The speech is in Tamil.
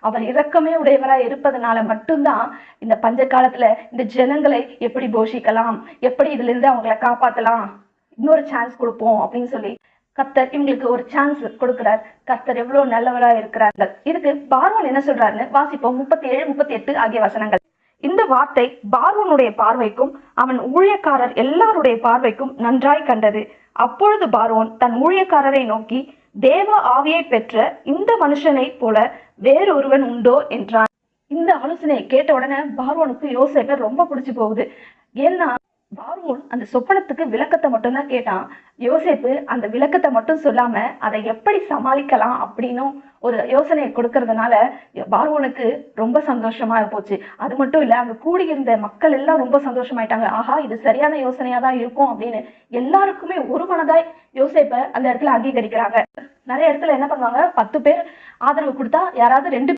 அவர் இரக்கமே உடையவராய் இருப்பதனால மட்டும்தான் இந்த பஞ்ச காலத்துல இந்த ஜனங்களை எப்படி போஷிக்கலாம், எப்படி இதுல இருந்து அவங்களை காப்பாத்தலாம், இன்னொரு சான்ஸ் கொடுப்போம் அப்படின்னு சொல்லி கர்த்தர் இவங்களுக்கு ஒரு சான்ஸ் கொடுக்கிறார். கர்த்தர் எவ்வளவு நல்லவரா இருக்கிறார்கள். இதுக்கு பார்வோன் என்ன சொல்றாருன்னு வாசிப்போம். 37, 38 ஆகிய வசனங்கள். இந்த வார்த்தை பார்வோனுடைய பார்வைக்கும் அவன் ஊழியக்காரர் எல்லாருடைய பார்வைக்கும் நன்றாய் கண்டது. அப்பொழுது பார்வோன் தன் ஊழியக்காரரை நோக்கி, தேவ ஆவியை பெற்ற இந்த மனுஷனை போல வேறொருவன் உண்டோ என்றான். இந்த ஆலோசனையை கேட்ட உடனே பார்வோனுக்கு யோசேப்பை ரொம்ப பிடிச்சு போகுது. ஏன்னா பார்வோன் அந்த சொப்பனத்துக்கு விளக்கத்தை மட்டும்தான் கேட்டான். யோசேப்பு அந்த விளக்கத்தை மட்டும் சொல்லாம அதை எப்படி சமாளிக்கலாம் அப்படின்னு ஒரு யோசனையை கொடுக்கறதுனால பார்வோனுக்கு ரொம்ப சந்தோஷமா போச்சு. அது மட்டும் இல்ல, அங்க கூடியிருந்த மக்கள் எல்லாம் ரொம்ப சந்தோஷமாயிட்டாங்க. ஆஹா, இது சரியான யோசனையா தான் இருக்கும் அப்படின்னு எல்லாருக்குமே ஒரு மனதாய் யோசேப்பை அந்த இடத்துல அங்கீகரிக்கிறாங்க. நிறைய இடத்துல என்ன பண்ணுவாங்க, 10 பேர் ஆதரவு கொடுத்தா யாராவது 2